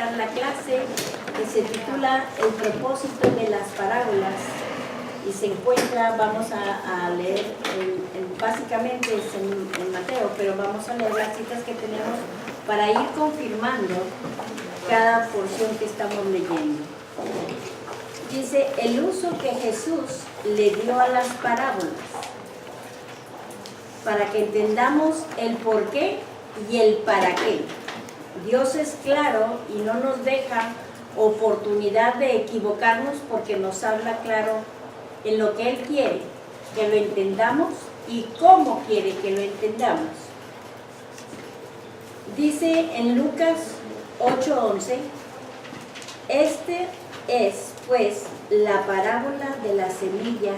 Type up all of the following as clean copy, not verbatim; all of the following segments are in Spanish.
dar la clase que se titula El propósito de las parábolas y se encuentra, vamos a leer, básicamente es en Mateo, pero vamos a leer las citas que tenemos para ir confirmando cada porción que estamos leyendo. Dice, el uso que Jesús le dio a las parábolas, para que entendamos el por qué y el para qué. Dios es claro y no nos deja oportunidad de equivocarnos porque nos habla claro en lo que Él quiere, que lo entendamos y cómo quiere que lo entendamos. Dice en Lucas 8:11, este es pues la parábola de la semilla.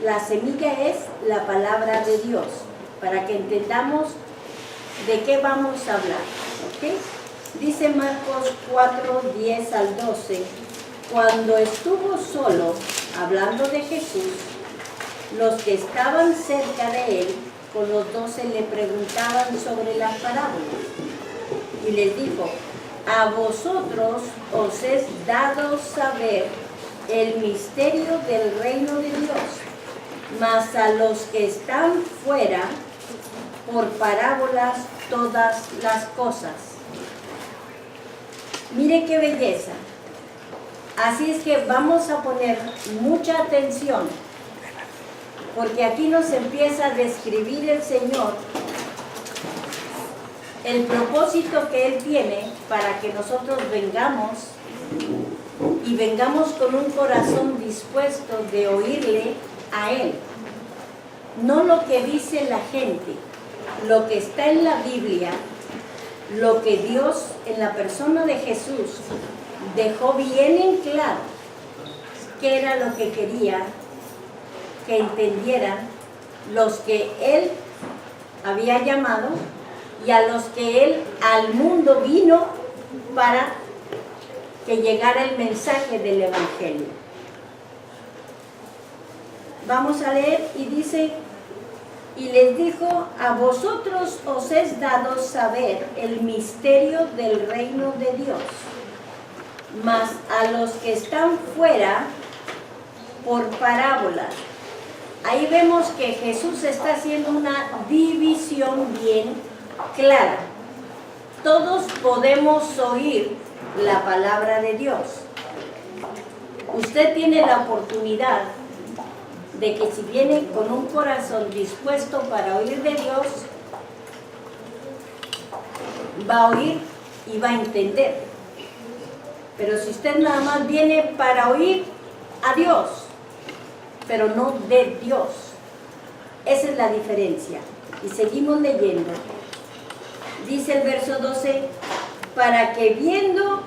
La semilla es la palabra de Dios, para que entendamos de qué vamos a hablar, ¿ok? Dice Marcos 4:10 al 12, cuando estuvo solo, hablando de Jesús, los que estaban cerca de él, con los 12 le preguntaban sobre las parábolas, y les dijo, a vosotros os es dado saber el misterio del reino de Dios, mas a los que están fuera, por parábolas todas las cosas. Mire qué belleza. Así es que vamos a poner mucha atención, porque aquí nos empieza a describir el Señor el propósito que Él tiene para que nosotros vengamos y vengamos con un corazón dispuesto de oírle a Él. No lo que dice la gente, lo que está en la Biblia, lo que Dios en la persona de Jesús dejó bien en claro qué era lo que quería que entendieran los que Él había llamado y a los que Él al mundo vino para que llegara el mensaje del Evangelio. Vamos a leer y dice, y les dijo, a vosotros os es dado saber el misterio del reino de Dios, mas a los que están fuera, por parábolas. Ahí vemos que Jesús está haciendo una división bien clara. Todos podemos oír la palabra de Dios. Usted tiene la oportunidad de que si viene con un corazón dispuesto para oír de Dios, va a oír y va a entender. Pero si usted nada más viene para oír a Dios, pero no de Dios, esa es la diferencia. Y seguimos leyendo. Dice el verso 12, para que viendo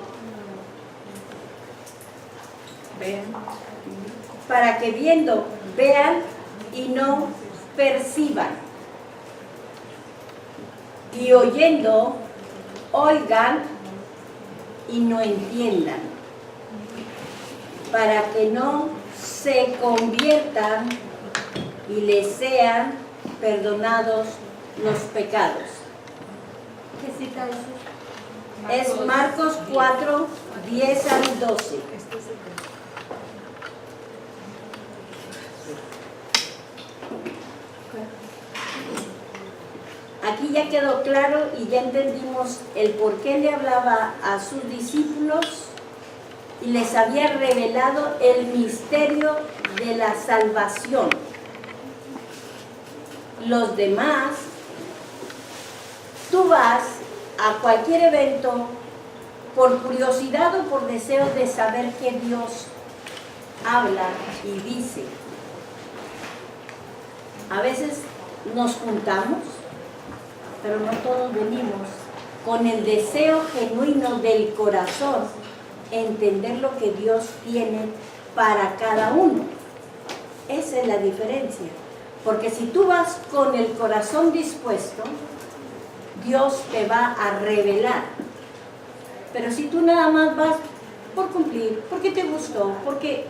vean y no perciban, y oyendo oigan y no entiendan, para que no se conviertan y les sean perdonados los pecados. ¿Qué cita es? Es Marcos 4:10 al 12. Aquí ya quedó claro y ya entendimos el por qué le hablaba a sus discípulos y les había revelado el misterio de la salvación. Los demás, tú vas a cualquier evento por curiosidad o por deseo de saber qué Dios habla y dice. A veces nos juntamos, pero no todos venimos con el deseo genuino del corazón, entender lo que Dios tiene para cada uno. Esa es la diferencia. Porque si tú vas con el corazón dispuesto, Dios te va a revelar. Pero si tú nada más vas por cumplir, porque te gustó, porque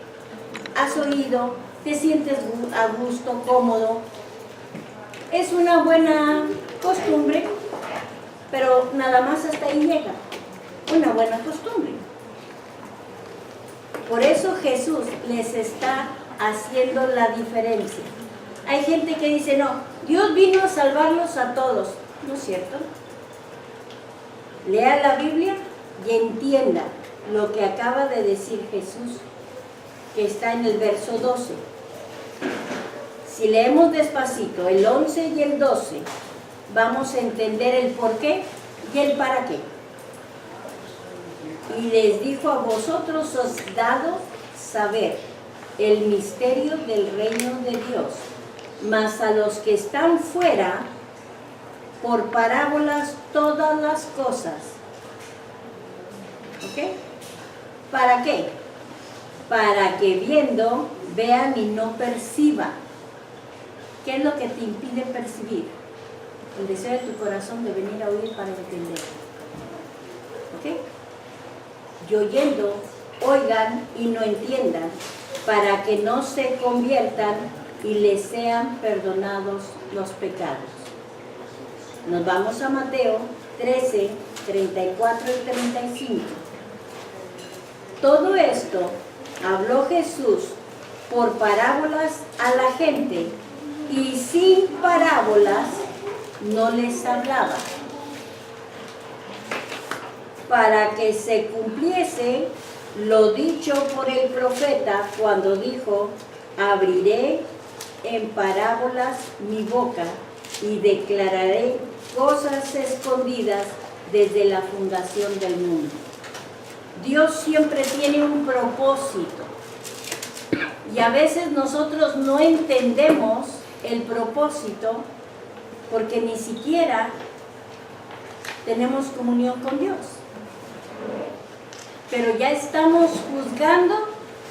has oído, te sientes a gusto, cómodo, es una buena costumbre, pero nada más hasta ahí llega. Una buena costumbre. Por eso Jesús les está haciendo la diferencia. Hay gente que dice, no, Dios vino a salvarlos a todos. ¿No es cierto? Lea la Biblia y entienda lo que acaba de decir Jesús, que está en el verso 12. Si leemos despacito el 11 y el 12, vamos a entender el por qué y el para qué. Y les dijo, a vosotros os dado saber el misterio del reino de Dios, mas a los que están fuera, por parábolas todas las cosas. ¿Ok? ¿Para qué? Para que viendo, vean y no perciban. ¿Qué es lo que te impide percibir? El deseo de tu corazón de venir a oír para entender. ¿Ok? Y oyendo, oigan y no entiendan, para que no se conviertan y les sean perdonados los pecados. Nos vamos a Mateo 13, 34 y 35. Todo esto habló Jesús por parábolas a la gente, y sin parábolas no les hablaba, para que se cumpliese lo dicho por el profeta cuando dijo, abriré en parábolas mi boca y declararé cosas escondidas desde la fundación del mundo. Dios siempre tiene un propósito y a veces nosotros no entendemos el propósito porque ni siquiera tenemos comunión con Dios. Pero ya estamos juzgando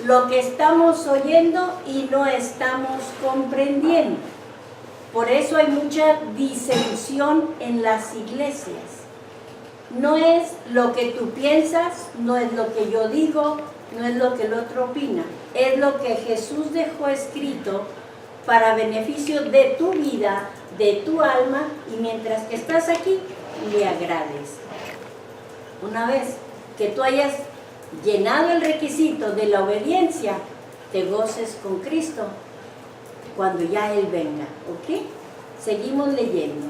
lo que estamos oyendo y no estamos comprendiendo. Por eso hay mucha disensión en las iglesias. No es lo que tú piensas, no es lo que yo digo, no es lo que el otro opina. Es lo que Jesús dejó escrito para beneficio de tu vida, de tu alma, y mientras que estás aquí, le agrades. Una vez que tú hayas llenado el requisito de la obediencia, te goces con Cristo cuando ya Él venga. ¿Ok? Seguimos leyendo.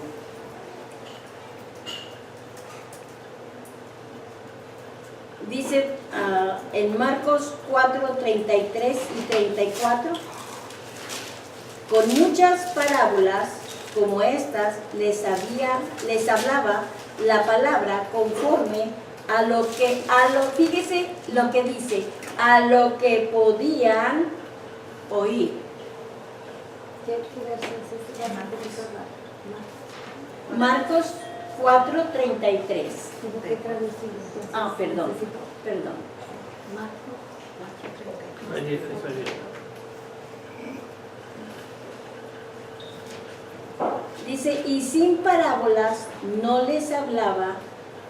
Dice en Marcos 4, 33 y 34, con muchas parábolas como estas les hablaba la palabra conforme fíjese lo que dice, a lo que podían oír. Marcos 4:33. Perdón. Marcos 4:33. Dice, y sin parábolas no les hablaba,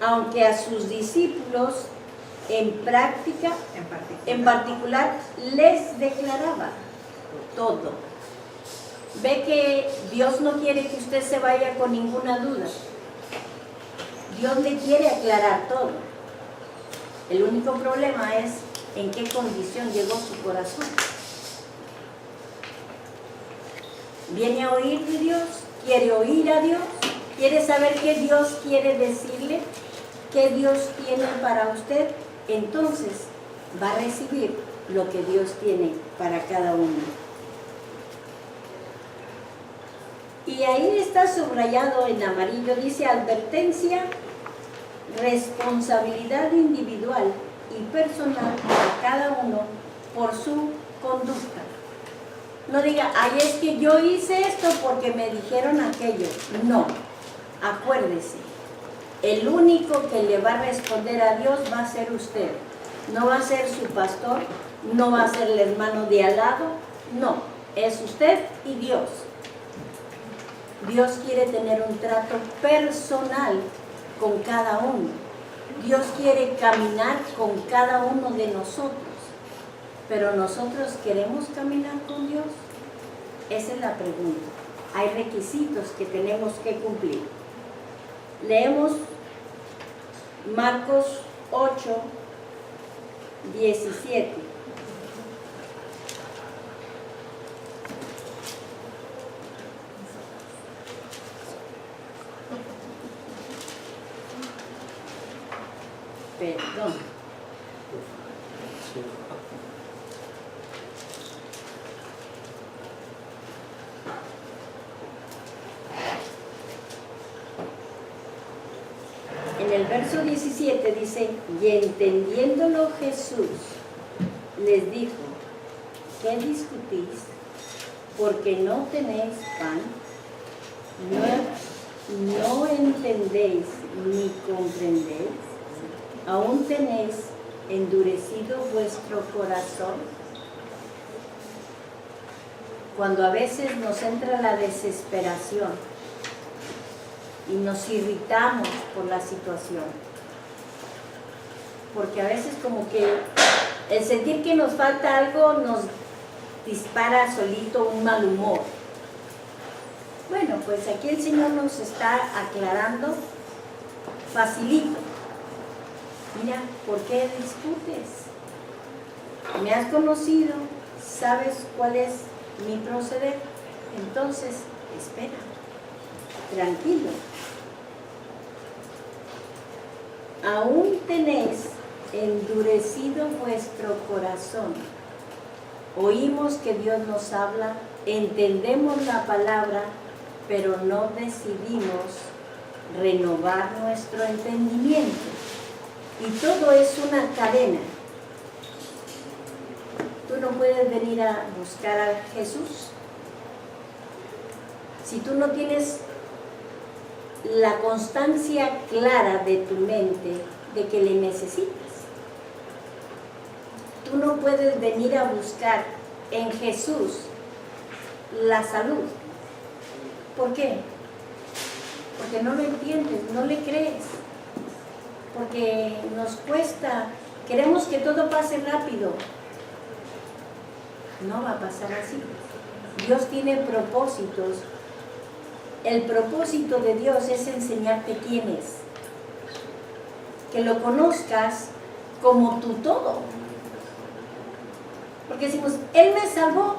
aunque a sus discípulos en particular les declaraba todo. Ve que Dios no quiere que usted se vaya con ninguna duda. Dios le quiere aclarar todo. El único problema es en qué condición llegó su corazón. ¿Viene a oír de Dios? ¿Quiere oír a Dios? ¿Quiere saber qué Dios quiere decirle? ¿Qué Dios tiene para usted? Entonces va a recibir lo que Dios tiene para cada uno. Y ahí está subrayado en amarillo, dice advertencia, responsabilidad individual y personal de cada uno por su conducta. No diga, ay, es que yo hice esto porque me dijeron aquello. No, acuérdese, el único que le va a responder a Dios va a ser usted. No va a ser su pastor, no va a ser el hermano de al lado, no, es usted y Dios. Dios quiere tener un trato personal con cada uno. Dios quiere caminar con cada uno de nosotros. Pero nosotros queremos caminar con Dios. Esa es la pregunta. Hay requisitos que tenemos que cumplir. Leemos Marcos 8, 17. Perdón. En el verso 17 dice, y entendiéndolo Jesús les dijo, ¿qué discutís? Porque no tenéis pan, no entendéis ni comprendéis, aún tenéis endurecido vuestro corazón. Cuando a veces nos entra la desesperación y nos irritamos por la situación, porque a veces como que el sentir que nos falta algo nos dispara solito un mal humor. Bueno, pues aquí el Señor nos está aclarando facilito. Mira, ¿por qué discutes? Me has conocido, sabes cuál es mi proceder, entonces espera, tranquilo. Aún tenéis endurecido vuestro corazón. Oímos que Dios nos habla, entendemos la palabra, pero no decidimos renovar nuestro entendimiento. Y todo es una cadena. Tú no puedes venir a buscar a Jesús si tú no tienes la constancia clara de tu mente de que le necesitas. Tú no puedes venir a buscar en Jesús la salud. ¿Por qué? Porque no lo entiendes, no le crees. Porque nos cuesta, queremos que todo pase rápido. No va a pasar así. Dios tiene propósitos. El propósito de Dios es enseñarte quién es. Que lo conozcas como tu todo. Porque decimos, Él me salvó.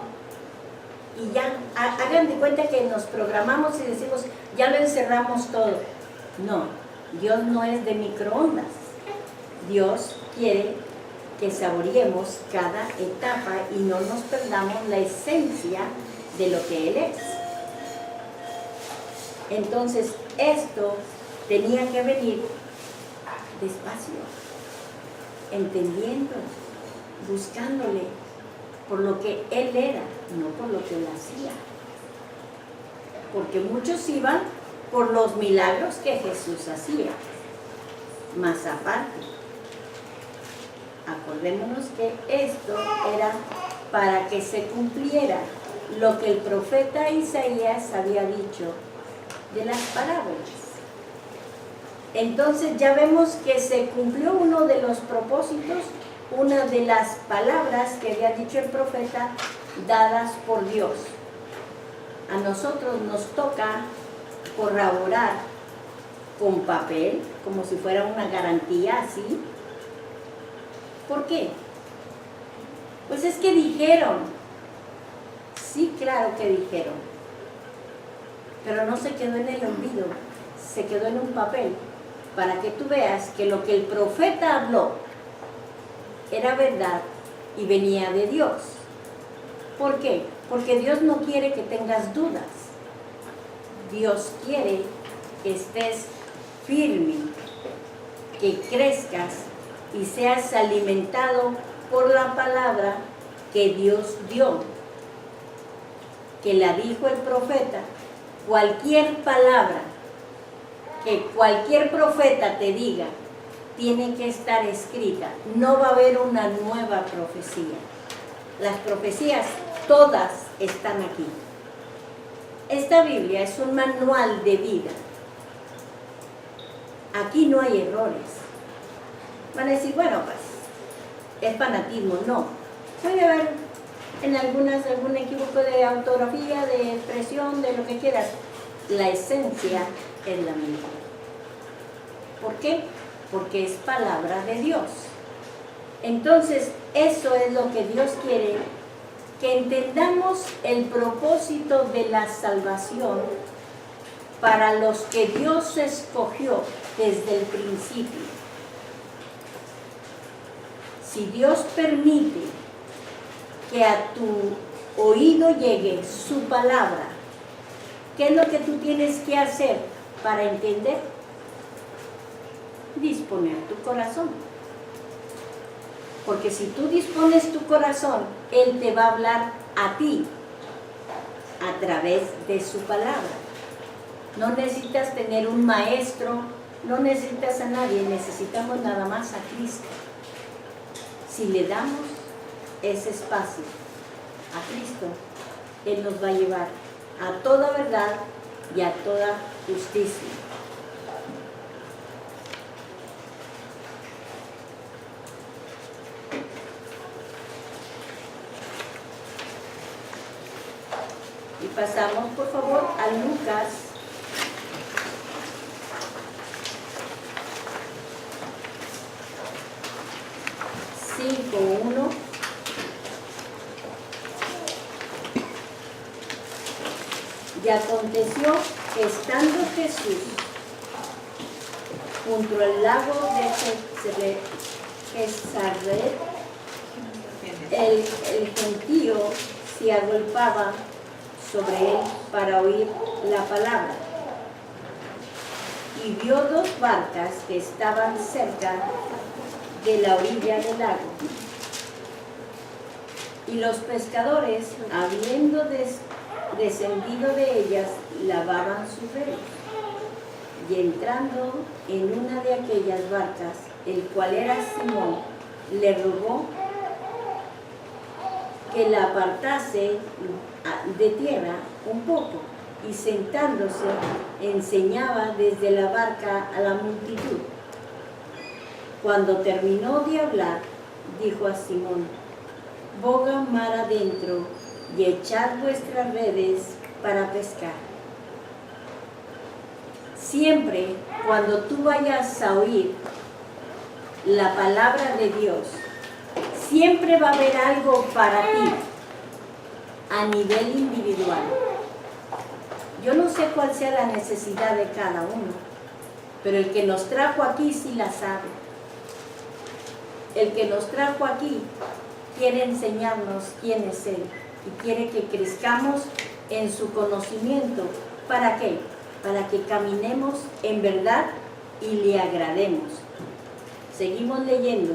Y ya, hagan de cuenta que nos programamos y decimos, ya lo encerramos todo. No, Dios no es de microondas. Dios quiere que saboreemos cada etapa y no nos perdamos la esencia de lo que Él es. Entonces, esto tenía que venir despacio, entendiendo, buscándole por lo que Él era, no por lo que Él hacía. Porque muchos iban por los milagros que Jesús hacía. Más aparte, acordémonos que esto era para que se cumpliera lo que el profeta Isaías había dicho de las parábolas. Entonces ya vemos que se cumplió uno de los propósitos, una de las palabras que había dicho el profeta dadas por Dios. A nosotros nos toca corroborar con papel, como si fuera una garantía así. ¿Por qué? Pues es que dijeron. Sí, claro que dijeron. Pero no se quedó en el olvido, se quedó en un papel, para que tú veas que lo que el profeta habló era verdad y venía de Dios. ¿Por qué? Porque Dios no quiere que tengas dudas. Dios quiere que estés firme, que crezcas y seas alimentado por la palabra que Dios dio, que la dijo el profeta. Cualquier palabra que cualquier profeta te diga tiene que estar escrita. No va a haber una nueva profecía. Las profecías todas están aquí. Esta Biblia es un manual de vida. Aquí no hay errores. Van a decir, bueno, pues es fanatismo. No. Puede haber en algún equívoco de ortografía, de expresión, de lo que quieras. La esencia es la misma. qué? Porque es palabra de Dios. Entonces, eso es lo que Dios quiere, que entendamos el propósito de la salvación para los que Dios escogió desde el principio. Si Dios permite que a tu oído llegue su palabra, ¿qué es lo que tú tienes que hacer para entender? Disponer tu corazón. Porque si tú dispones tu corazón, Él te va a hablar a ti a través de su palabra. No necesitas tener un maestro, no necesitas a nadie, necesitamos nada más a Cristo. Si le damos ese espacio a Cristo, Él nos va a llevar a toda verdad y a toda justicia. Y pasamos, por favor, a Lucas 5:1. Y aconteció que estando Jesús junto al lago de Genesaret, el gentío se agolpaba sobre él para oír la palabra. Y vio dos barcas que estaban cerca de la orilla del lago. Y los pescadores, habiendo descendido de ellas, lavaban sus redes. Y entrando en una de aquellas barcas, el cual era Simón, le rogó que la apartase de tierra un poco, y sentándose enseñaba desde la barca a la multitud. Cuando terminó de hablar, dijo a Simón: boga mar adentro y echad vuestras redes para pescar. Siempre cuando tú vayas a oír la palabra de Dios, siempre va a haber algo para ti a nivel individual. Yo no sé cuál sea la necesidad de cada uno, pero el que nos trajo aquí sí la sabe. El que nos trajo aquí quiere enseñarnos quién es Él y quiere que crezcamos en su conocimiento. ¿Para qué? Para que caminemos en verdad y le agrademos. Seguimos leyendo.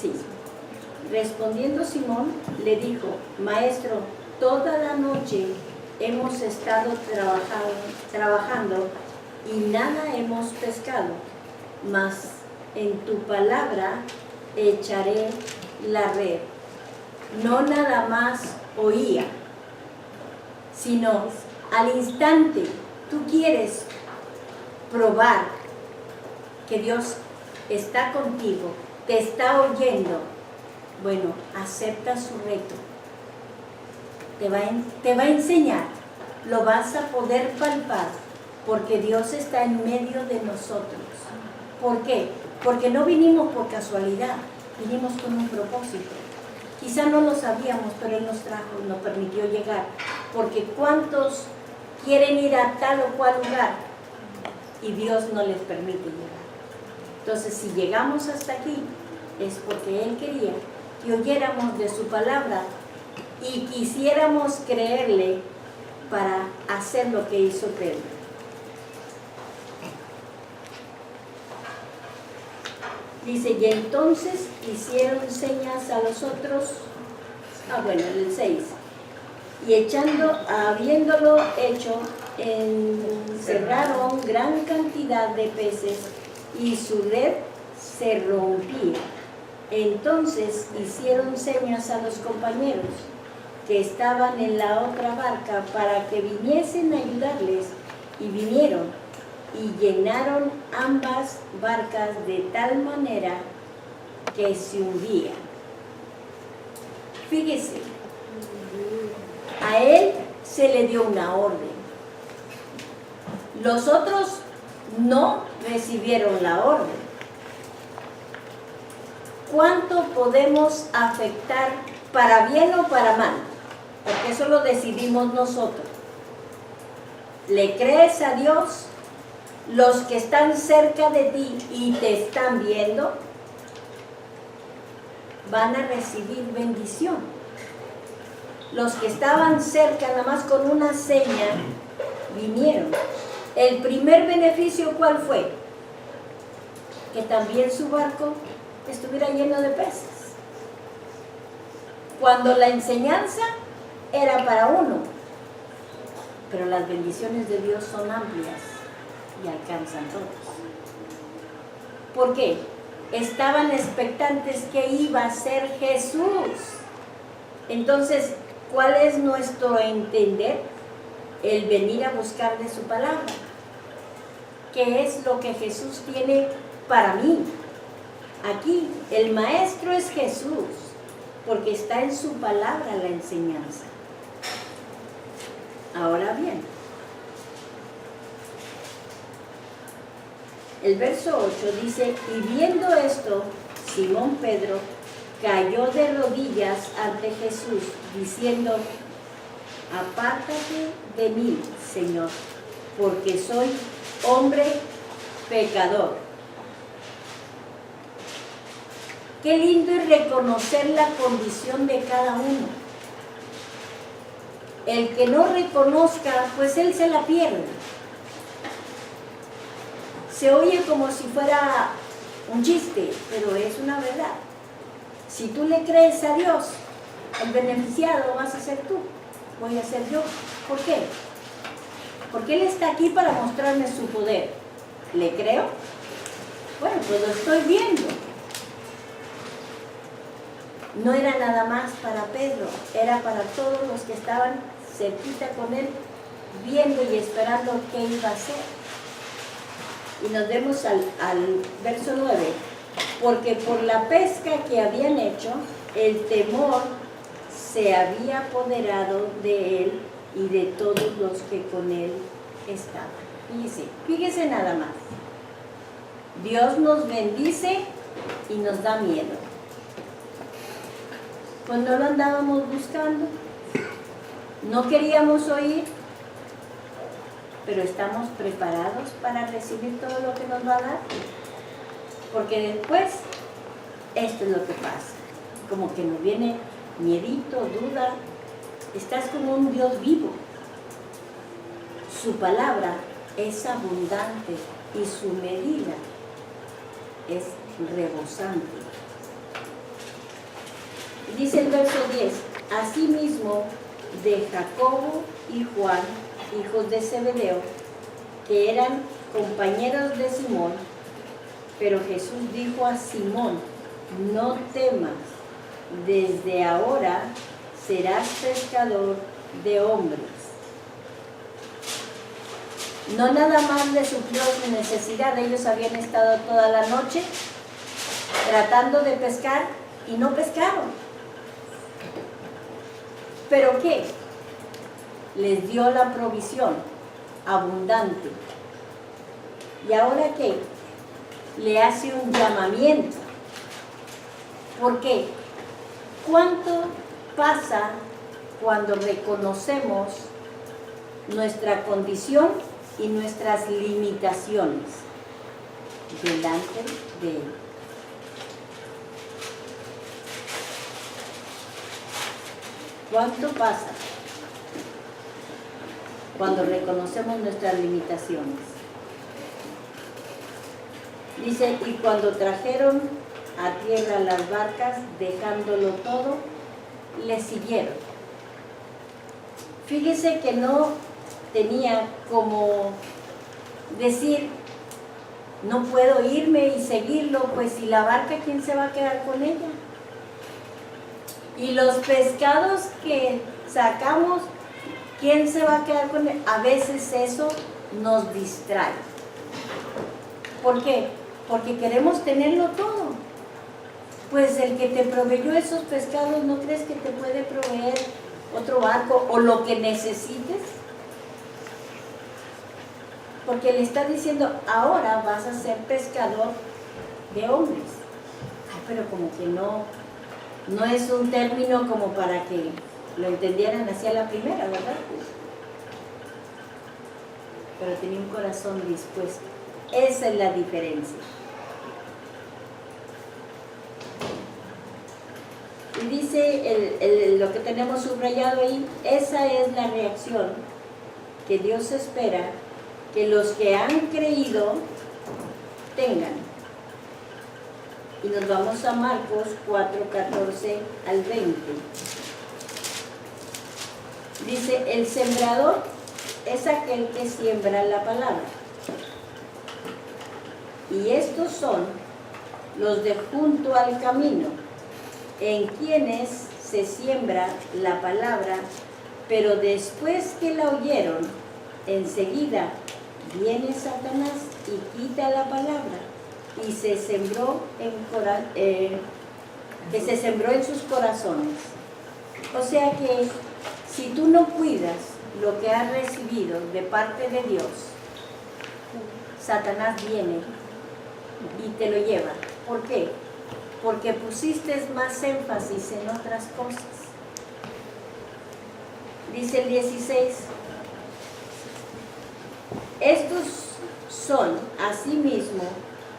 Sí. Respondiendo Simón, le dijo: Maestro, toda la noche hemos estado trabajando y nada hemos pescado, mas en tu palabra echaré la red. No nada más oía, sino al instante tú quieres probar que Dios está contigo, te está oyendo. Bueno, acepta su reto. Te va a enseñar, lo vas a poder palpar, porque Dios está en medio de nosotros. ¿Por qué? Porque no vinimos por casualidad, vinimos con un propósito. Quizá no lo sabíamos, pero Él nos trajo, nos permitió llegar. Porque ¿cuántos quieren ir a tal o cual lugar y Dios no les permite llegar? Entonces, si llegamos hasta aquí, es porque Él quería que oyéramos de su palabra y quisiéramos creerle para hacer lo que hizo Pedro. Dice: y entonces hicieron señas a los otros, el 6, y habiéndolo hecho, encerraron gran cantidad de peces y su red se rompía. Entonces hicieron señas a los compañeros que estaban en la otra barca para que viniesen a ayudarles, y vinieron y llenaron ambas barcas de tal manera que se hundía. Fíjese, a él se le dio una orden. Los otros no recibieron la orden. ¿Cuánto podemos afectar para bien o para mal? Porque eso lo decidimos nosotros. ¿Le crees a Dios? Los que están cerca de ti y te están viendo van a recibir bendición. Los que estaban cerca, nada más con una seña, vinieron. El primer beneficio, ¿cuál fue? Que también su barco estuviera lleno de peces. Cuando la enseñanza era para uno, pero las bendiciones de Dios son amplias y alcanzan todos. ¿Por qué? Estaban expectantes que iba a ser Jesús. Entonces, ¿cuál es nuestro entender? El venir a buscar de su palabra. ¿Qué es lo que Jesús tiene para mí? Aquí, el maestro es Jesús, porque está en su palabra la enseñanza. Ahora bien, el verso 8 dice, y viendo esto, Simón Pedro cayó de rodillas ante Jesús, diciendo, apártate de mí, Señor, porque soy hombre pecador. Qué lindo es reconocer la condición de cada uno. El que no reconozca, pues él se la pierde. Se oye como si fuera un chiste, pero es una verdad. Si tú le crees a Dios, el beneficiado vas a ser tú, voy a ser yo. ¿Por qué? Porque Él está aquí para mostrarme su poder. ¿Le creo? Bueno, pues lo estoy viendo. No era nada más para Pedro, era para todos los que estaban cerquita con él, viendo y esperando qué iba a hacer. Y nos vemos al verso 9. Porque por la pesca que habían hecho, el temor se había apoderado de él y de todos los que con él estaban. Fíjese nada más. Dios nos bendice y nos da miedo. Pues no lo andábamos buscando, no queríamos oír, pero estamos preparados para recibir todo lo que nos va a dar. Porque después, esto es lo que pasa. Como que nos viene miedito, duda. Estás como un Dios vivo. Su palabra es abundante y su medida es rebosante. Dice el verso 10, asimismo de Jacobo y Juan, hijos de Zebedeo, que eran compañeros de Simón, pero Jesús dijo a Simón, no temas, desde ahora serás pescador de hombres. No nada más le suplió su necesidad, ellos habían estado toda la noche tratando de pescar y no pescaron. ¿Pero qué? Les dio la provisión abundante. ¿Y ahora qué? Le hace un llamamiento. ¿Por qué? ¿Cuánto pasa cuando reconocemos nuestra condición y nuestras limitaciones delante de Él? ¿Cuánto pasa cuando reconocemos nuestras limitaciones? Dice, y cuando trajeron a tierra las barcas, dejándolo todo, le siguieron. Fíjese que no tenía como decir, no puedo irme y seguirlo, pues si la barca, ¿quién se va a quedar con ella? Y los pescados que sacamos, ¿quién se va a quedar con él? A veces eso nos distrae. ¿Por qué? Porque queremos tenerlo todo. Pues el que te proveyó esos pescados, ¿no crees que te puede proveer otro barco o lo que necesites? Porque le está diciendo, ahora vas a ser pescador de hombres. Ay, pero como que no es un término como para que lo entendieran así a la primera, ¿verdad? Pero tenía un corazón dispuesto. Esa es la diferencia. Y dice lo que tenemos subrayado ahí, esa es la reacción que Dios espera que los que han creído tengan. Y nos vamos a Marcos 4:14 al 20. Dice, el sembrador es aquel que siembra la palabra. Y estos son los de junto al camino, en quienes se siembra la palabra, pero después que la oyeron, enseguida viene Satanás y quita la palabra, y se sembró que se sembró en sus corazones. O sea que si tú no cuidas lo que has recibido de parte de Dios, Satanás viene y te lo lleva. ¿Por qué? Porque pusiste más énfasis en otras cosas. Dice el 16, estos son asimismo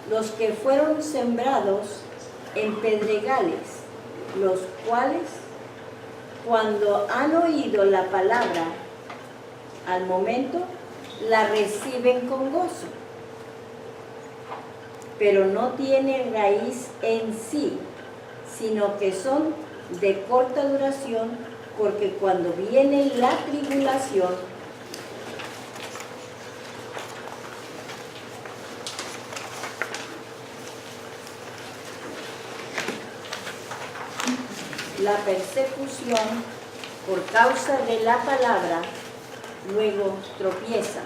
los que fueron sembrados en pedregales, los cuales, cuando han oído la palabra, al momento la reciben con gozo, pero no tienen raíz en sí, sino que son de corta duración, porque cuando viene la tribulación, la persecución por causa de la palabra, luego tropiezan.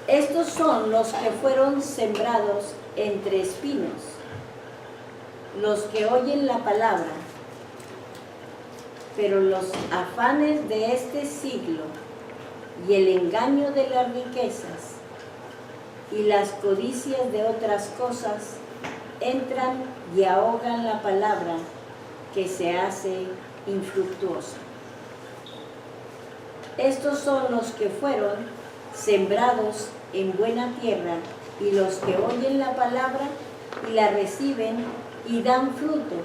Estos son los que fueron sembrados entre espinos, los que oyen la palabra, pero los afanes de este siglo y el engaño de las riquezas y las codicias de otras cosas entran y ahogan la palabra, que se hace infructuosa. Estos son los que fueron sembrados en buena tierra, y los que oyen la palabra y la reciben y dan fruto,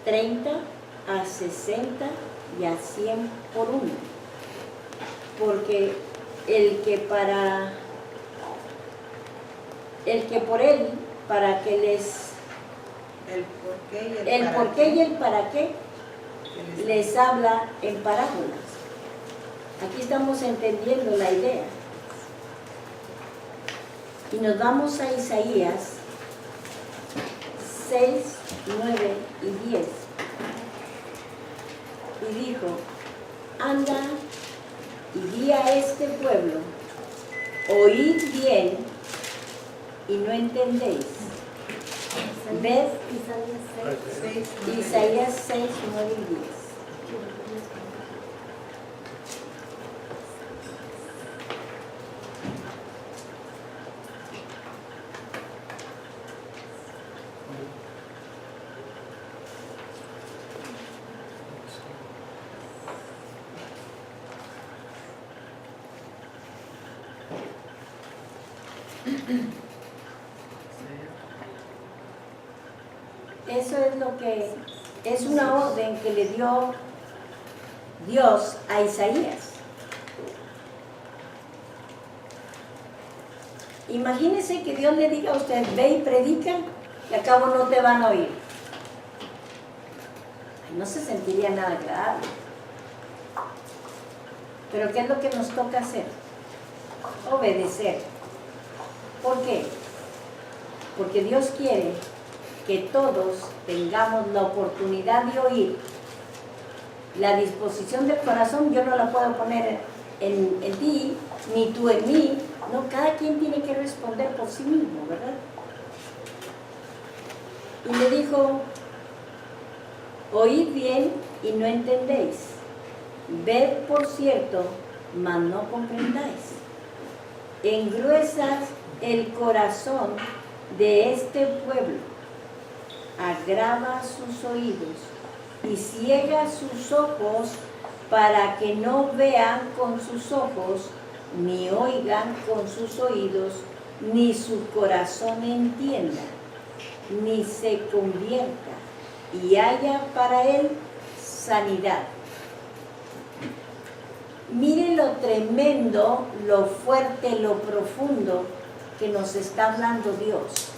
30 a 60 y a 100 por uno. Porque el que por él, para que les... El por qué y el para qué les habla en parábolas. Aquí estamos entendiendo la idea. Y nos vamos a Isaías 6, 9 y 10. Y dijo, anda y di a este pueblo, oíd bien y no entendéis. ¿Ves? Isaías 6, 9 y 10. Eso es lo que es una orden que le dio Dios a Isaías. Imagínese que Dios le diga a usted, ve y predica, y al cabo no te van a oír. No se sentiría nada agradable. Pero ¿qué es lo que nos toca hacer? Obedecer. ¿Por qué? Porque Dios quiere que todos tengamos la oportunidad de oír. La disposición del corazón yo no la puedo poner en ti, ni tú en mí. No, cada quien tiene que responder por sí mismo, ¿verdad? Y le dijo, oíd bien y no entendéis, ved por cierto, mas no comprendáis. Engruesas el corazón de este pueblo, agrava sus oídos y ciega sus ojos para que no vean con sus ojos, ni oigan con sus oídos, ni su corazón entienda, ni se convierta y haya para él sanidad. Mire lo tremendo, lo fuerte, lo profundo que nos está hablando Dios.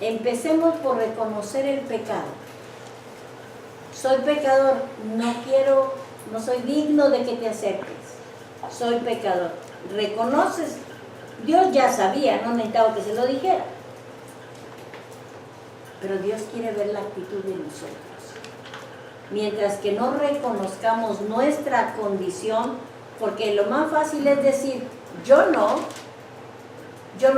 Empecemos por reconocer el pecado. Soy pecador, no soy digno de que te acerques. Soy pecador. Reconoces, Dios ya sabía, no necesitaba que se lo dijera. Pero Dios quiere ver la actitud de nosotros. Mientras que no reconozcamos nuestra condición, porque lo más fácil es decir, yo no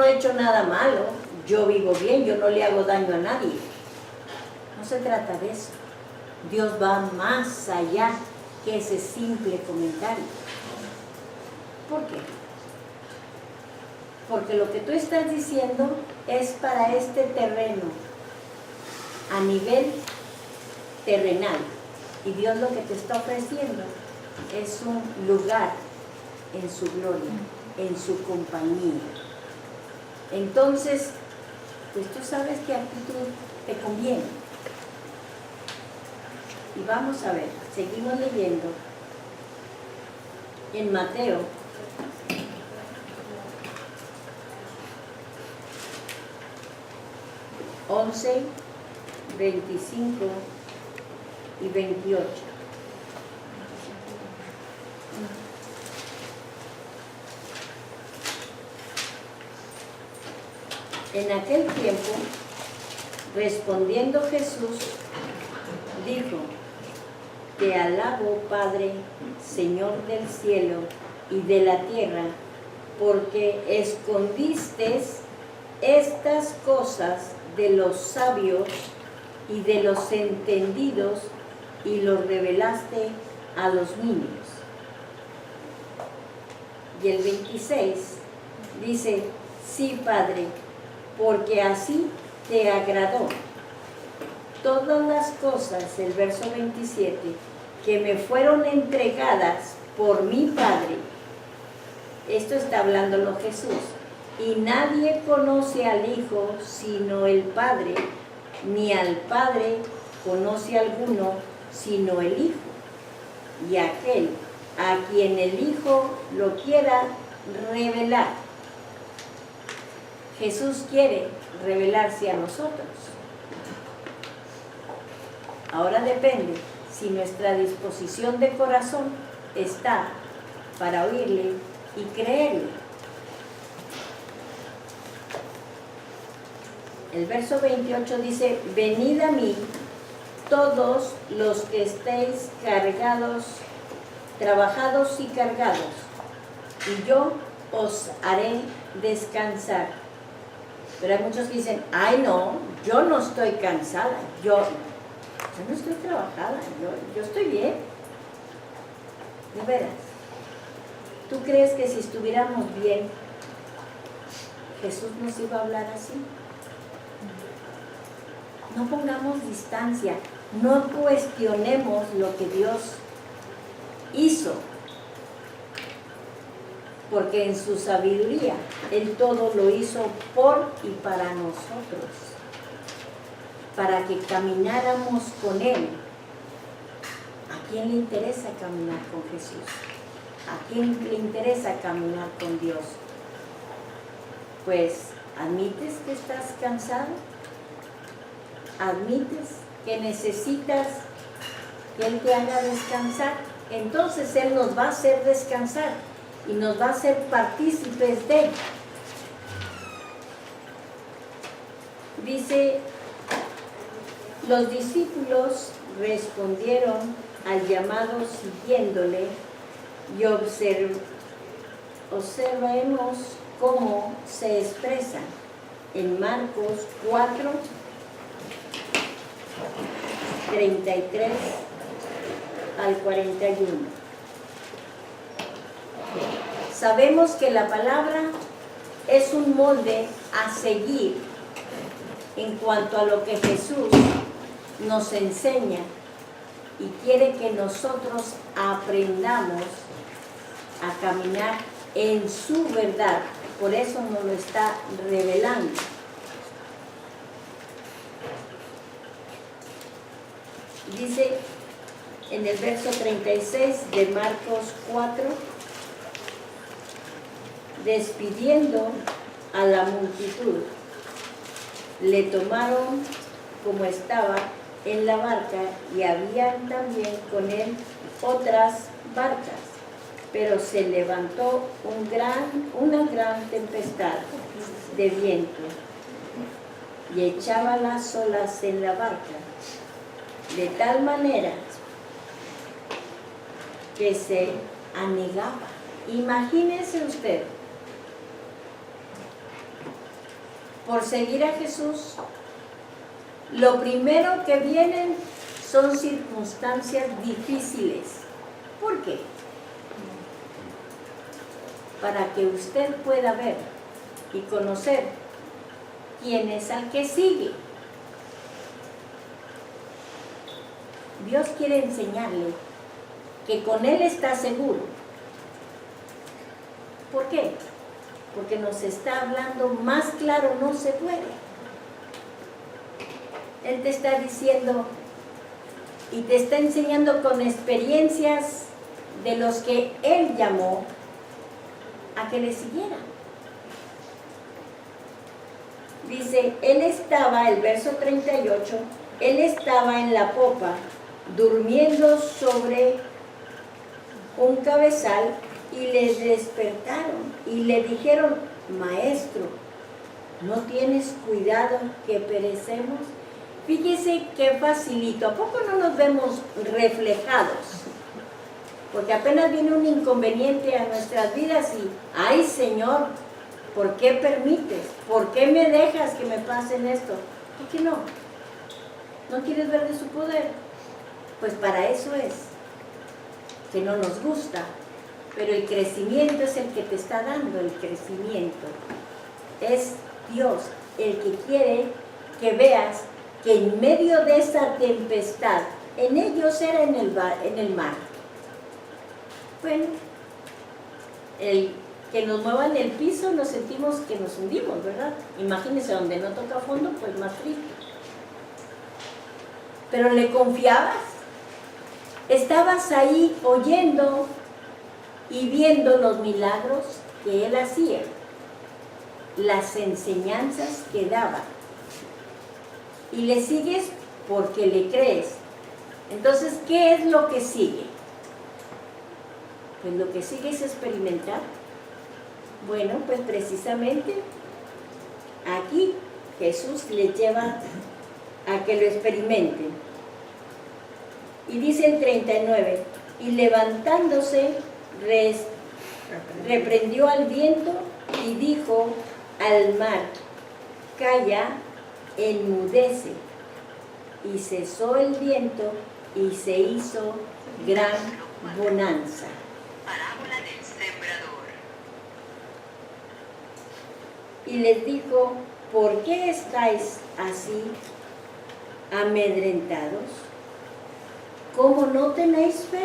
he hecho nada malo, yo vivo bien, yo no le hago daño a nadie. No se trata de eso. Dios va más allá que ese simple comentario. ¿Por qué? Porque lo que tú estás diciendo es para este terreno, a nivel terrenal. Y Dios lo que te está ofreciendo es un lugar en su gloria, en su compañía. Entonces, pues tú sabes qué actitud te conviene. Y vamos a ver, seguimos leyendo en Mateo 11, 25 y 28. En aquel tiempo, respondiendo Jesús, dijo, te alabo, Padre, Señor del cielo y de la tierra, porque escondiste estas cosas de los sabios y de los entendidos y los revelaste a los niños. Y el 26 dice, sí, Padre, porque así te agradó. Todas las cosas, el verso 27, que me fueron entregadas por mi Padre, esto está hablándolo Jesús, y nadie conoce al Hijo sino el Padre, ni al Padre conoce alguno sino el Hijo, y aquel a quien el Hijo lo quiera revelar. Jesús quiere revelarse a nosotros. Ahora depende si nuestra disposición de corazón está para oírle y creerle. El verso 28 dice, venid a mí todos los que estéis cargados, trabajados y cargados, y yo os haré descansar. Pero hay muchos que dicen, ay no, yo no estoy cansada, yo no estoy trabajada, yo estoy bien. De veras, ¿tú crees que si estuviéramos bien, Jesús nos iba a hablar así? No pongamos distancia, no cuestionemos lo que Dios hizo, porque en su sabiduría Él todo lo hizo por y para nosotros, para que camináramos con Él. ¿A quién le interesa caminar con Jesús? ¿A quién le interesa caminar con Dios? Pues, ¿admites que estás cansado? ¿Admites que necesitas que Él te haga descansar? Entonces Él nos va a hacer descansar y nos va a hacer partícipes de Él. Dice, los discípulos respondieron al llamado siguiéndole y observemos cómo se expresan. en Marcos 4, 33 al 41. Sabemos que la palabra es un molde a seguir en cuanto a lo que Jesús nos enseña y quiere que nosotros aprendamos a caminar en su verdad. Por eso nos lo está revelando. Dice en el verso 36 de Marcos 4, despidiendo a la multitud, le tomaron como estaba en la barca y habían también con él otras barcas, pero se levantó una gran tempestad de viento y echaba las olas en la barca, de tal manera que se anegaba. Imagínese usted, por seguir a Jesús, lo primero que vienen son circunstancias difíciles. ¿Por qué? Para que usted pueda ver y conocer quién es al que sigue. Dios quiere enseñarle que con Él está seguro. ¿Por qué? Porque nos está hablando más claro, no se puede. Él te está diciendo y te está enseñando con experiencias de los que Él llamó a que le siguieran. Dice, Él estaba, el verso 38, Él estaba en la popa, durmiendo sobre un cabezal, y le despertaron y le dijeron, Maestro, ¿no tienes cuidado que perecemos? Fíjese qué facilito, ¿a poco no nos vemos reflejados? Porque apenas viene un inconveniente a nuestras vidas y, ay Señor, ¿por qué permites? ¿Por qué me dejas que me pasen esto? ¿Por qué no? ¿No quieres ver de su poder? Pues para eso es, que no nos gusta, pero el crecimiento es el que te está dando el crecimiento. Es Dios el que quiere que veas que en medio de esa tempestad, en ellos era en el mar. Bueno, el que nos muevan el piso nos sentimos que nos hundimos, ¿verdad? Imagínense, donde no toca fondo, pues más triste. Pero le confiabas. Estabas ahí oyendo y viendo los milagros que Él hacía, las enseñanzas que daba. Y le sigues porque le crees. Entonces, ¿qué es lo que sigue? Pues lo que sigue es experimentar. Bueno, pues precisamente aquí Jesús les lleva a que lo experimenten. Y dice el 39, y levantándose, reprendió al viento y dijo al mar, calla, enmudece. Y cesó el viento y se hizo gran bonanza. Parábola del sembrador. Y les dijo, ¿por qué estáis así amedrentados? ¿Cómo no tenéis fe?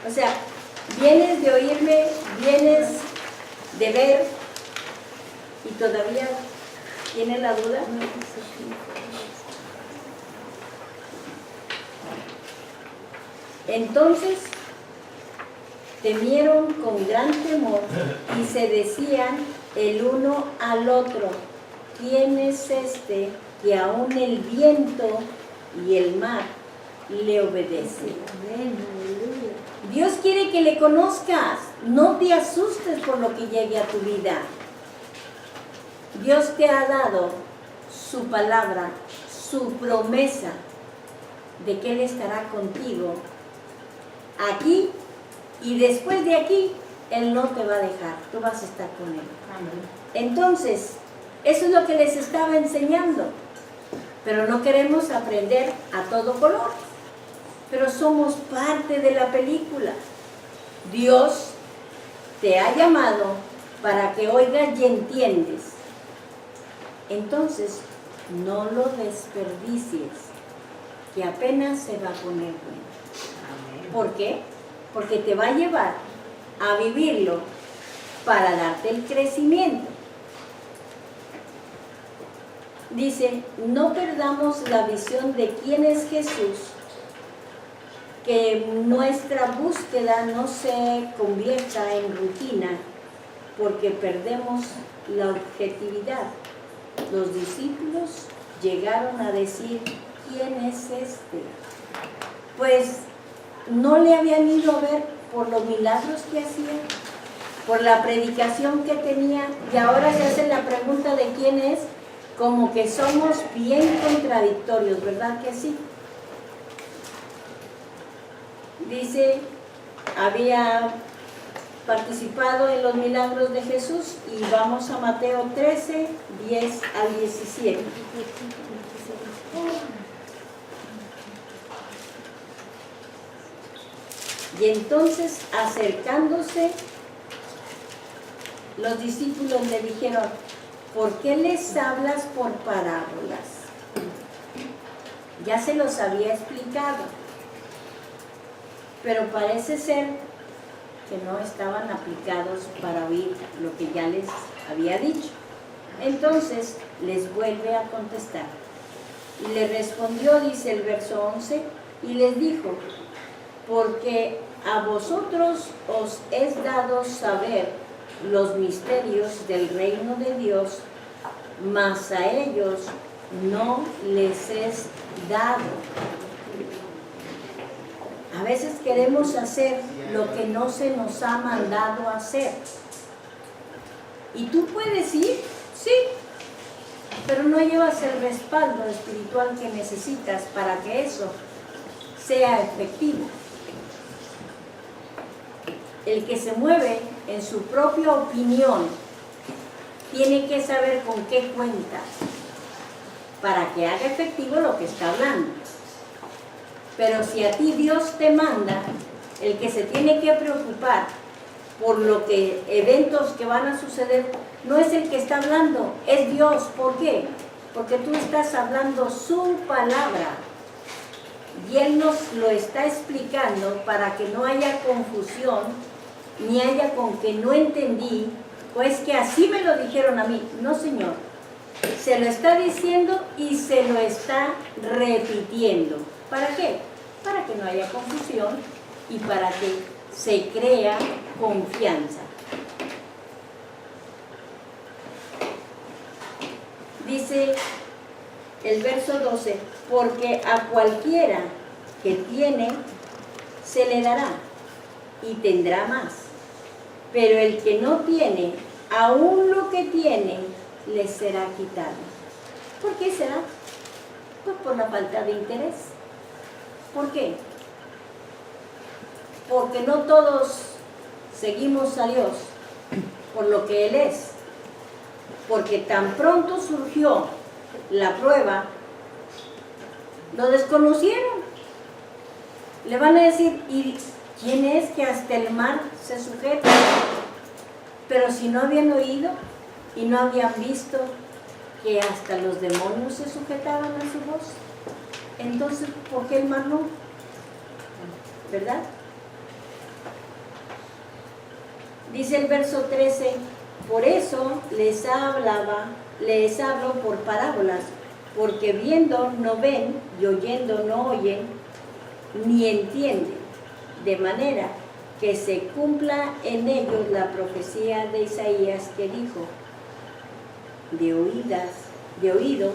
O sea, vienes de oírme, vienes de ver y todavía tienes la duda. Entonces temieron con gran temor y se decían el uno al otro, ¿quién es este que aún el viento y el mar le obedecen? Dios quiere que le conozcas, no te asustes por lo que llegue a tu vida. Dios te ha dado su palabra, su promesa de que Él estará contigo aquí y después de aquí Él no te va a dejar, tú vas a estar con Él. Entonces, eso es lo que les estaba enseñando, pero no queremos aprender a todo color, pero somos parte de la película. Dios te ha llamado para que oigas y entiendes. Entonces, no lo desperdicies, que apenas se va a poner bueno. ¿Por qué? Porque te va a llevar a vivirlo para darte el crecimiento. Dice, no perdamos la visión de quién es Jesús, que nuestra búsqueda no se convierta en rutina, porque perdemos la objetividad. Los discípulos llegaron a decir, ¿quién es este? Pues no le habían ido a ver por los milagros que hacía, por la predicación que tenía, y ahora se hace la pregunta de quién es, como que somos bien contradictorios, ¿verdad que sí? Dice, había participado en los milagros de Jesús, y vamos a Mateo 13, 10 al 17. Y entonces, acercándose, los discípulos le dijeron, ¿por qué les hablas por parábolas? Ya se los había explicado, pero parece ser que no estaban aplicados para oír lo que ya les había dicho. Entonces les vuelve a contestar. Y le respondió, dice el verso 11, y les dijo, porque a vosotros os es dado saber los misterios del reino de Dios, mas a ellos no les es dado. A veces queremos hacer lo que no se nos ha mandado hacer. ¿Y tú puedes ir? Sí, pero no llevas el respaldo espiritual que necesitas para que eso sea efectivo. El que se mueve en su propia opinión tiene que saber con qué cuenta para que haga efectivo lo que está hablando. Pero si a ti Dios te manda, el que se tiene que preocupar por lo que eventos que van a suceder, no es el que está hablando, es Dios. ¿Por qué? Porque tú estás hablando su palabra y Él nos lo está explicando para que no haya confusión, ni haya con que no entendí, pues que así me lo dijeron a mí. No, Señor, se lo está diciendo y se lo está repitiendo. ¿Para qué? Para que no haya confusión y para que se crea confianza. Dice el verso 12, porque a cualquiera que tiene, se le dará y tendrá más. Pero el que no tiene, aún lo que tiene, le será quitado. ¿Por qué será? Pues por la falta de interés. ¿Por qué? Porque no todos seguimos a Dios por lo que Él es. Porque tan pronto surgió la prueba, lo desconocieron. Le van a decir, ¿y quién es que hasta el mar se sujeta? Pero si no habían oído y no habían visto que hasta los demonios se sujetaban a su voz, entonces, ¿por qué el mar no? ¿Verdad? Dice el verso 13, por eso les hablo por parábolas, porque viendo no ven y oyendo no oyen, ni entienden, de manera que se cumpla en ellos la profecía de Isaías que dijo, de oído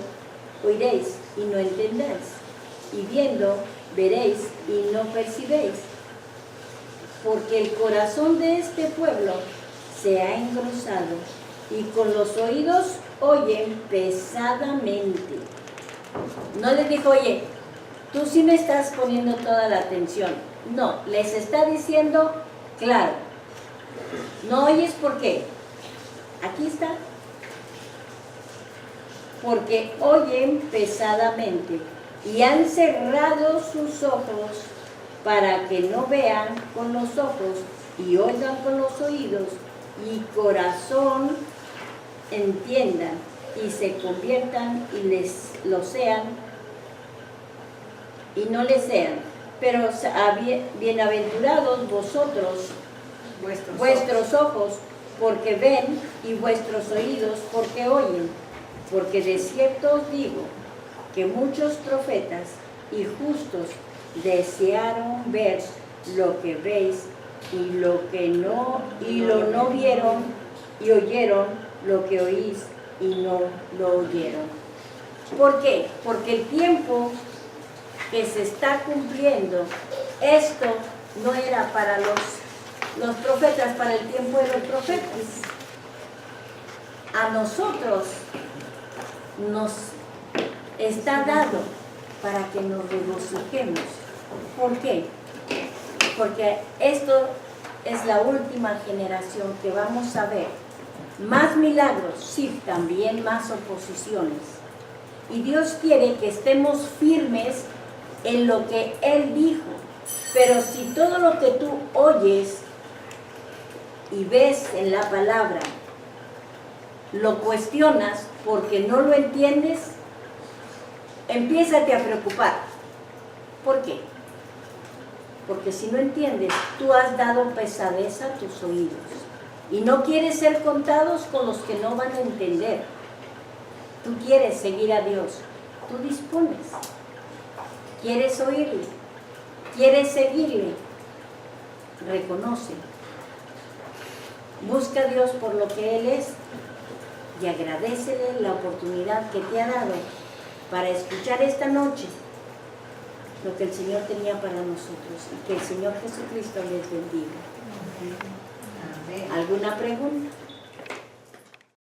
oiréis y no entendáis, y viendo veréis y no percibéis, porque el corazón de este pueblo se ha engrosado y con los oídos oyen pesadamente. No les dijo, oye, tú sí me estás poniendo toda la atención. No, les está diciendo, claro, ¿No oyes por qué? Aquí está. Porque oyen pesadamente y han cerrado sus ojos para que no vean con los ojos y oigan con los oídos y corazón entiendan y se conviertan y lo sean y no les sean. Pero bienaventurados vosotros, vuestros ojos, porque ven, y vuestros oídos, porque oyen. Porque de cierto os digo que muchos profetas y justos desearon ver lo que veis y lo no vieron, y oyeron lo que oís y no lo oyeron. ¿Por qué? Porque el tiempo que se está cumpliendo, esto no era para los profetas, para el tiempo de los profetas. A nosotros nos está dado para que nos regocijemos. ¿Por qué? Porque esto es la última generación que vamos a ver. Más milagros, sí, también más oposiciones. Y Dios quiere que estemos firmes en lo que Él dijo. Pero si todo lo que tú oyes y ves en la palabra lo cuestionas porque no lo entiendes, empiézate a preocupar. ¿Por qué? Porque si no entiendes, tú has dado pesadez a tus oídos y no quieres ser contados con los que no van a entender. Tú quieres seguir a Dios, tú dispones. ¿Quieres oírle? ¿Quieres seguirle? Reconoce. Busca a Dios por lo que Él es y agradécele la oportunidad que te ha dado para escuchar esta noche lo que el Señor tenía para nosotros y que el Señor Jesucristo les bendiga. ¿Alguna pregunta?